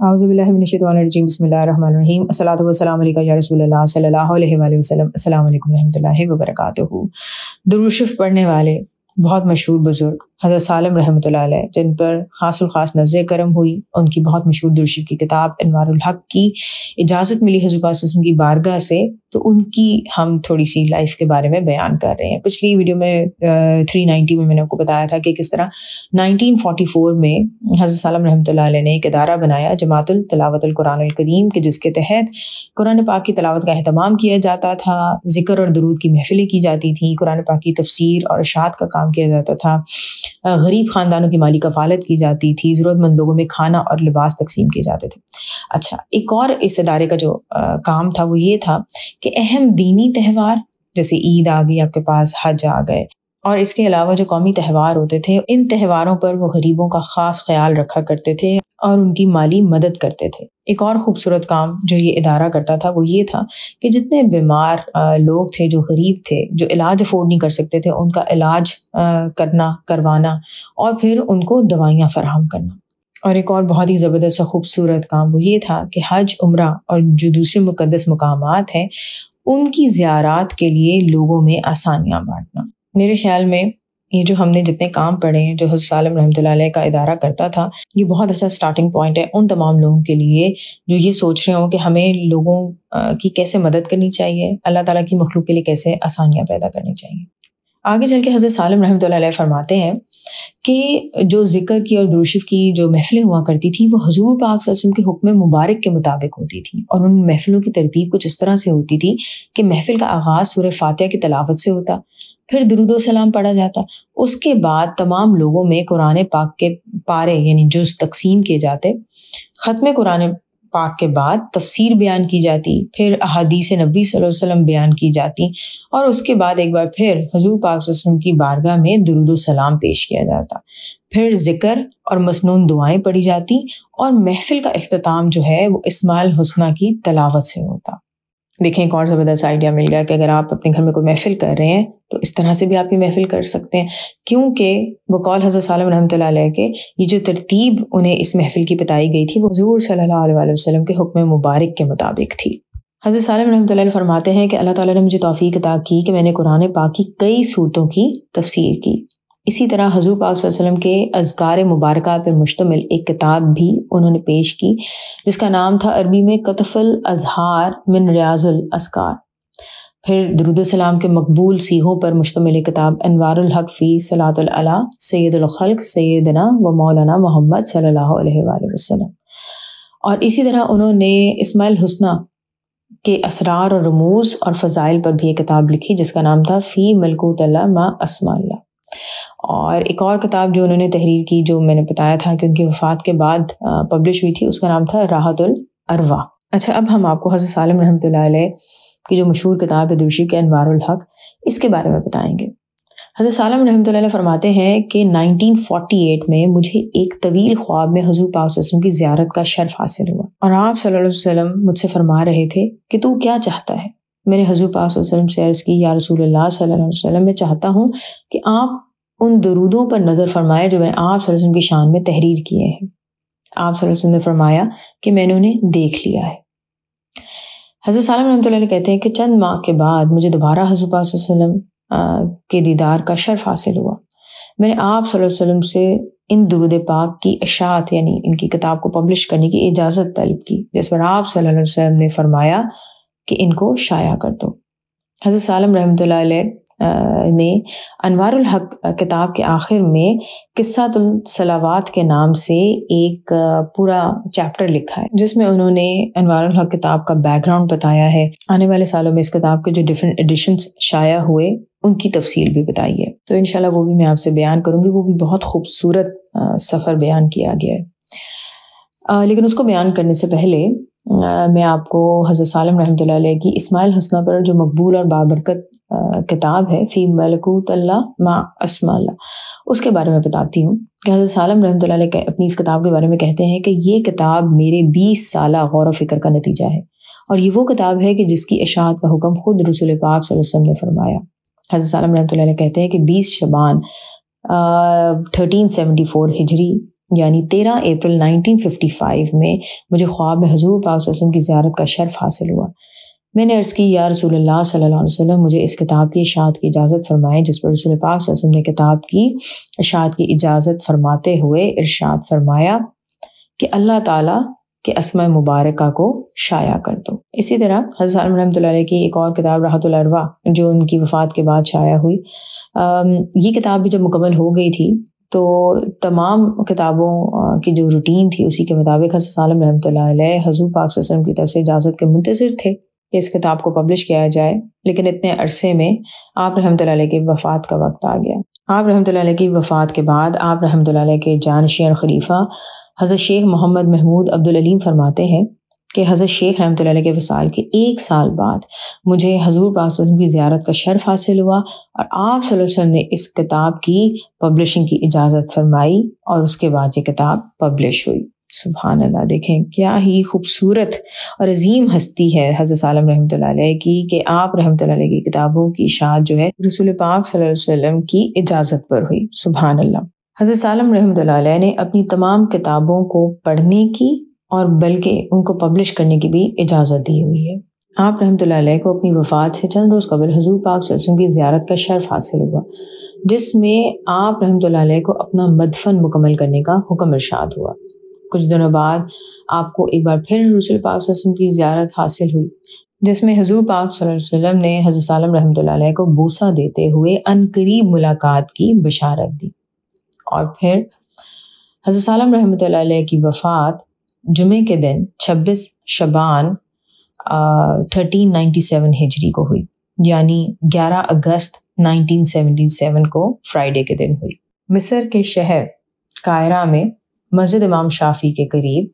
اعوذ باللہ من الشیطان الرجیم بسم اللہ الرحمن الرحیم الصلاۃ والسلام علیکہ یا رسول اللہ صلی اللہ علیہ وآلہ وسلم. السلام علیکم ورحمۃ اللہ وبرکاتہ. درود شریف پڑھنے والے بہت مشہور بزرگ حضرت سالم رحمۃ اللہ علیہ، جن پر خاص الخاص نظر کرم ہوئی، ان کی بہت مشہور درود شریف کی کتاب انوار الحق کی اجازت ملی حضور پاک صلی اللہ علیہ وسلم کی بارگاہ سے، تو ان کی ہم تھوڑی سی لائف کے بارے میں بیان کر رہے ہیں. پچھلی ویڈیو میں 390 میں نے آپ کو بتایا تھا کہ کس طرح 1944 میں حضرت سالم رحمۃ اللہ علیہ نے ایک ادارہ بنایا، جماعت التلاوت القرآن الکریم، کہ جس کے تحت قرآن پاک کی تلاوت کا اہتمام کیا جاتا تھا، ذکر اور درود کی محفلیں کی جاتی تھیں، قرآن پاک کی تفسیر اور ارشاد کا کام کیا جاتا تھا، غریب خاندانوں کی مالی کفالت کی جاتی تھی، ضرورت مند لوگوں میں کھانا اور لباس تقسیم کیے جاتے تھے. اچھا، ایک اور اس ادارے کا جو کام تھا وہ یہ تھا کہ اہم دینی تہوار جیسے عید آ گئی، آپ کے پاس حج آ گئے، اور اس کے علاوہ جو قومی تہوار ہوتے تھے، ان تہواروں پر وہ غریبوں کا خاص خیال رکھا کرتے تھے اور ان کی مالی مدد کرتے تھے. ایک اور خوبصورت کام جو یہ ادارہ کرتا تھا وہ یہ تھا کہ جتنے بیمار لوگ تھے، جو غریب تھے، جو علاج افورڈ نہیں کر سکتے تھے، ان کا علاج کروانا اور پھر ان کو دوائیاں فراہم کرنا. اور ایک اور بہت ہی زبردست خوبصورت کام وہ یہ تھا کہ حج، عمرہ اور جو دوسرے مقدس مقامات ہیں ان کی زیارات کے لیے لوگوں میں آسانیاں بانٹنا. میرے خیال میں یہ جو ہم نے جتنے کام پڑھے ہیں جو حضرت سالم رحمۃ اللہ علیہ کا ادارہ کرتا تھا، یہ بہت اچھا سٹارٹنگ پوائنٹ ہے ان تمام لوگوں کے لیے جو یہ سوچ رہے ہوں کہ ہمیں لوگوں کی کیسے مدد کرنی چاہیے، اللہ تعالیٰ کی مخلوق کے لیے کیسے آسانیاں پیدا کرنی چاہیے. آگے چل کے حضرت سالم رحمۃ اللہ علیہ فرماتے ہیں کہ جو ذکر کی اور درود شریف کی جو محفلیں ہوا کرتی تھیں وہ حضور پاک صلی اللہ علیہ وسلم کے حکم مبارک کے مطابق ہوتی تھیں، اور ان محفلوں کی ترتیب کچھ اس طرح سے ہوتی تھی کہ محفل کا آغاز سورہ فاتحہ کی تلاوت سے ہوتا، پھر درود و سلام پڑھا جاتا، اس کے بعد تمام لوگوں میں قرآن پاک کے پارے یعنی جز تقسیم کیے جاتے، ختم قرآن پاک کے بعد تفسیر بیان کی جاتی، پھر احادیث نبی صلی اللہ علیہ وسلم بیان کی جاتی، اور اس کے بعد ایک بار پھر حضور پاک صلی اللہ علیہ وسلم کی بارگاہ میں درود و سلام پیش کیا جاتا، پھر ذکر اور مسنون دعائیں پڑھی جاتی، اور محفل کا اختتام جو ہے وہ اسماء الحسنہ کی تلاوت سے ہوتا. دیکھیں ایک اور زبردست آئیڈیا مل گیا کہ اگر آپ اپنے گھر میں کوئی محفل کر رہے ہیں تو اس طرح سے بھی آپ یہ محفل کر سکتے ہیں، کیونکہ بقول حضرت سالم رحمۃ اللہ علیہ کے یہ جو ترتیب انہیں اس محفل کی بتائی گئی تھی وہ حضور صلی اللہ علیہ وسلم کے حکم مبارک کے مطابق تھی. حضرت سالم رحمۃ اللہ علیہ فرماتے ہیں کہ اللہ تعالیٰ نے مجھے توفیق عطا کی کہ میں نے قرآن پاک کی کئی صورتوں کی تفسیر کی. اسی طرح حضور پاک صلی اللہ علیہ وسلم کے اذکار مبارکہ پر مشتمل ایک کتاب بھی انہوں نے پیش کی جس کا نام تھا عربی میں قطف الاذہار من ریاض الاذکار. پھر درود السلام کے مقبول صیغوں پر مشتمل ایک کتاب انوار الحق فی صلاۃ علی سید الخلق سیدنا و مولانا محمد صلی اللہ علیہ وآلہ وسلم. اور اسی طرح انہوں نے اسماء الحسنہ کے اسرار اور رموز اور فضائل پر بھی ایک کتاب لکھی جس کا نام تھا فی ملکوت اللہ ما اسماء اللہ. اور ایک اور کتاب جو انہوں نے تحریر کی جو میں نے بتایا تھا کہ ان کی وفات کے بعد پبلش ہوئی تھی، اس کا نام تھا راحت الارواح. اچھا، اب ہم آپ کو حضرت سالم رحمۃ اللہ علیہ کی جو مشہور کتاب ہے درود شریف کے انوار الحق، اس کے بارے میں بتائیں گے. حضرت سالم رحمۃ اللہ علیہ فرماتے ہیں کہ 1948 میں مجھے ایک طویل خواب میں حضور پاک صلی اللہ علیہ وسلم کی زیارت کا شرف حاصل ہوا، اور آپ صلی اللہ علیہ وسلم مجھ سے فرما رہے تھے کہ تو کیا چاہتا ہے؟ میں نے حضور پاک صلی اللہ علیہ وسلم سے عرض کی، یا رسول اللہ صلی اللہ علیہ وسلم، میں چاہتا ہوں کہ آپ ان درودوں پر نظر فرمائے جو میں نے آپ صلی اللہ علیہ وسلم کی شان میں تحریر کیے ہیں. آپ صلی اللہ علیہ وسلم نے فرمایا کہ میں نے انہیں دیکھ لیا ہے. حضرت سالم رحمۃ اللہ علیہ کہتے ہیں کہ چند ماہ کے بعد مجھے دوبارہ حضور پاک صلی اللہ علیہ وسلم کے دیدار کا شرف حاصل ہوا. میں نے آپ صلی اللہ علیہ وسلم سے ان درود پاک کی اشاعت یعنی ان کی کتاب کو پبلش کرنے کی اجازت طلب کی، جس پر آپ صلی اللہ علیہ وسلم نے فرمایا کہ ان کو شائع کر دو. حضرت سالم رحمۃ اللہ علیہ نے انوار الحق کتاب کے آخر میں قصۃ الصلوات کے نام سے ایک پورا چیپٹر لکھا ہے جس میں انہوں نے انوار الحق کتاب کا بیک گراؤنڈ بتایا ہے، آنے والے سالوں میں اس کتاب کے جو ڈیفرنٹ ایڈیشنز شائع ہوئے ان کی تفصیل بھی بتائی ہے. تو انشاءاللہ وہ بھی میں آپ سے بیان کروں گی، وہ بھی بہت خوبصورت سفر بیان کیا گیا ہے. لیکن اس کو بیان کرنے سے پہلے میں آپ کو حضرت سالم رحمۃ اللہ علیہ کی اسماء الحسنہ پر جو مقبول اور بابرکت کتاب ہے فی ملکوت اللہ ما اسماء اللہ، اس کے بارے میں بتاتی ہوں کہ حضرت سالم رحمۃ اللہ علیہ اپنی اس کتاب کے بارے میں کہتے ہیں کہ یہ کتاب میرے 20 سالہ غور و فکر کا نتیجہ ہے، اور یہ وہ کتاب ہے کہ جس کی اشاعت کا حکم خود رسول پاک صلی اللہ علیہ وسلم نے فرمایا. حضرت سالم رحمۃ اللہ علیہ کہتے ہیں کہ 20 شعبان 1374 ہجری یعنی 13 اپریل 1955 میں مجھے خواب میں حضور پاک صلی اللہ علیہ وسلم کی زیارت کا شرف حاصل ہوا۔ میں نے عرض کی یا رسول اللہ صلی اللہ علیہ وسلم مجھے اس کتاب کی اشاعت کی اجازت فرمائیں، جس پر رسول پاک صلی اللہ علیہ وسلم نے کتاب کی اشاعت کی اجازت فرماتے ہوئے ارشاد فرمایا کہ اللہ تعالیٰ کہ اسماء مبارکہ کو شائع کر دو۔ اسی طرح حضرت سالم رحمۃ اللہ علیہ کی ایک اور کتاب راحۃ الارواح جو ان کی وفات کے بعد شائع ہوئی، یہ کتاب بھی جب مکمل ہو گئی تھی تو تمام کتابوں کی جو روٹین تھی اسی کے مطابق حضرت سالم رحمۃ اللہ علیہ حضور پاک صلی اللہ علیہ وسلم کی طرف سے اجازت کے منتظر تھے کہ اس کتاب کو پبلش کیا جائے، لیکن اتنے عرصے میں آپ رحمۃ اللہ علیہ کی وفات کا وقت آ گیا۔ آپ رحمۃ اللہ علیہ کی وفات کے بعد آپ رحمۃ اللہ علیہ کے جانشین اور خلیفہ حضرت شیخ محمد محمود عبدالعلیم فرماتے ہیں کہ حضرت شیخ رحمۃ اللہ علیہ کے وصال کے 1 سال بعد مجھے حضور پاک صلی اللہ علیہ وسلم کی زیارت کا شرف حاصل ہوا، اور آپ صلی اللہ علیہ وسلم نے اس کتاب کی پبلشنگ کی اجازت فرمائی اور اس کے بعد یہ کتاب پبلش ہوئی۔ سبحان اللہ، دیکھیں کیا ہی خوبصورت اور عظیم ہستی ہے حضرت سالم رحمۃ اللہ علیہ کی کہ آپ رحمۃ اللہ علیہ کی کتابوں کی اشاعت جو ہے رسول پاک صلی اللہ علیہ وسلم کی اجازت پر ہوئی۔ سبحان اللہ۔ حضرت سالم رحمۃ اللہ علیہ نے اپنی تمام کتابوں کو پڑھنے کی اور بلکہ ان کو پبلش کرنے کی بھی اجازت دی ہوئی ہے۔ آپ رحمۃ اللہ علیہ کو اپنی وفات سے چند روز قبل حضور پاک صلی اللہ علیہ وسلم کی زیارت کا شرف حاصل ہوا، جس میں آپ رحمۃ اللہ علیہ کو اپنا مدفن مکمل کرنے کا حکم ارشاد ہوا۔ کچھ دنوں بعد آپ کو ایک بار پھر رسول پاک صلی اللہ علیہ وسلم کی زیارت حاصل ہوئی، جس میں حضور پاک صلی اللہ علیہ وسلم نے حضرت سالم رحمۃ اللہ علیہ کو بوسہ دیتے ہوئے عنقریب ملاقات کی بشارت دی۔ اور پھر حضرت سالم رحمۃ اللہ علیہ کی وفات جمعے کے دن 26 شعبان 1397 ہجری کو ہوئی، یعنی 11 اگست 1977 کو فرائیڈے کے دن ہوئی۔ مصر کے شہر قاہرہ میں مسجد امام شافعی کے قریب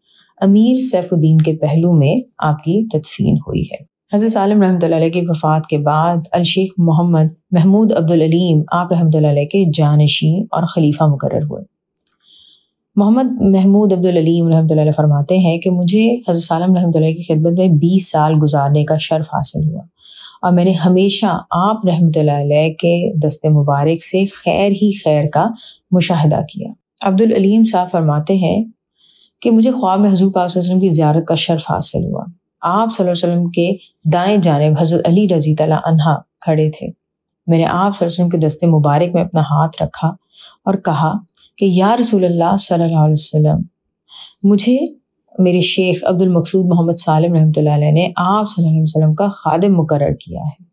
امیر سیف الدین کے پہلو میں آپ کی تدفین ہوئی ہے۔ حضرت سالم رحمۃ اللہ علیہ کی وفات کے بعد الشیخ محمد محمود عبدالعلیم آپ رحمۃ اللہ علیہ کے جانشین اور خلیفہ مقرر ہوئے۔ محمد محمود عبدالعلیم رحمۃ اللہ علیہ فرماتے ہیں کہ مجھے حضرت سالم رحمۃ اللہ کی خدمت میں 20 سال گزارنے کا شرف حاصل ہوا، اور میں نے ہمیشہ آپ رحمۃ اللہ علیہ کے دست مبارک سے خیر ہی خیر کا مشاہدہ کیا۔ عبدالعلیم صاحب فرماتے ہیں کہ مجھے خواب میں حضور پاک صلی اللہ علیہ وسلم کی زیارت کا شرف حاصل ہوا۔ آپ صلی اللہ علیہ وسلم کے دائیں جانب حضرت علی رضی اللہ عنہ کھڑے تھے۔ میں نے آپ صلی اللہ علیہ وسلم کے دست مبارک میں اپنا ہاتھ رکھا اور کہا کہ یا رسول اللہ صلی اللہ علیہ وسلم، مجھے میرے شیخ عبد المقصود محمد سالم رحمۃ اللہ علیہ نے آپ صلی اللہ علیہ وسلم کا خادم مقرر کیا ہے،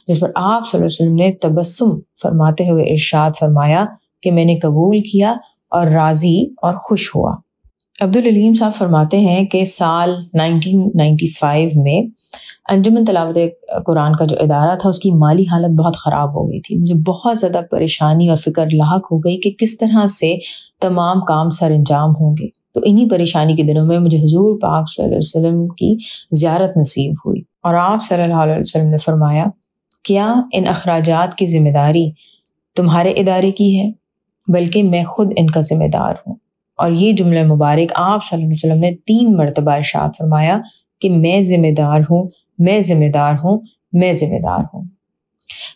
جس پر آپ صلی اللہ علیہ وسلم نے تبسم فرماتے ہوئے ارشاد فرمایا کہ میں نے قبول کیا اور راضی اور خوش ہوا۔ عبدالعلیم صاحب فرماتے ہیں کہ سال 1995 میں انجمن تلاوت قرآن کا جو ادارہ تھا اس کی مالی حالت بہت خراب ہو گئی تھی۔ مجھے بہت زیادہ پریشانی اور فکر لاحق ہو گئی کہ کس طرح سے تمام کام سر انجام ہوں گے۔ تو انہی پریشانی کے دنوں میں مجھے حضور پاک صلی اللہ علیہ وسلم کی زیارت نصیب ہوئی، اور آپ صلی اللہ علیہ وسلم نے فرمایا کیا ان اخراجات کی ذمہ داری تمہارے ادارے کی ہے؟ بلکہ میں خود ان کا ذمہ دار ہوں۔ اور یہ جملہ مبارک آپ صلی اللہ علیہ وسلم نے 3 مرتبہ ارشاد فرمایا کہ میں ذمہ دار ہوں، میں ذمہ دار ہوں، میں ذمہ دار ہوں۔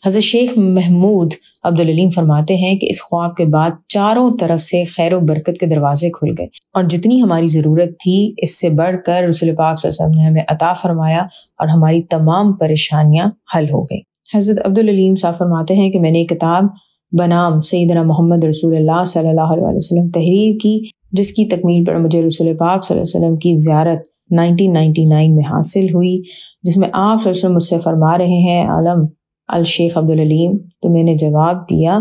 حضرت شیخ محمود عبدالعلیم فرماتے ہیں کہ اس خواب کے بعد چاروں طرف سے خیر و برکت کے دروازے کھل گئے، اور جتنی ہماری ضرورت تھی اس سے بڑھ کر رسول پاک صلی اللہ علیہ وسلم نے ہمیں عطا فرمایا، اور ہماری تمام پریشانیاں حل ہو گئیں۔ حضرت عبدالعلیم صاحب فرماتے ہیں کہ میں نے ایک کتاب بنام سیدنا محمد رسول اللہ صلی اللہ علیہ وسلم تحریر کی، جس کی تکمیل پر مجھے رسول پاک صلی اللہ علیہ وسلم کی زیارت 1999 میں حاصل ہوئی، جس میں آپ صلی اللہ علیہ وسلم مجھ سے فرما رہے ہیں عالم الشیخ عبدالعلیم، تو میں نے جواب دیا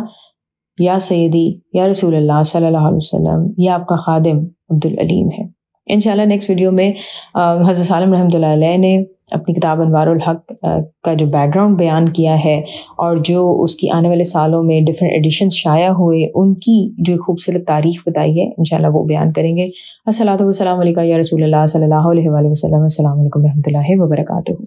یا سیدی یا رسول اللہ صلی اللہ علیہ وسلم، یہ آپ کا خادم عبدالعلیم ہے۔ انشاءاللہ نیکسٹ ویڈیو میں حضرت سالم رحمۃ اللہ علیہ نے اپنی کتاب انوار الحق کا جو بیک گراؤنڈ بیان کیا ہے، اور جو اس کی آنے والے سالوں میں ڈفرینٹ ایڈیشنز شائع ہوئے ان کی جو خوبصورت تاریخ بتائی ہے، انشاءاللہ وہ بیان کریں گے۔ الصلاۃ والسلام علیکم یا رسول اللہ صلی اللہ علیہ وسلم۔ السلام علیکم ورحمۃ اللہ وبرکاتہ۔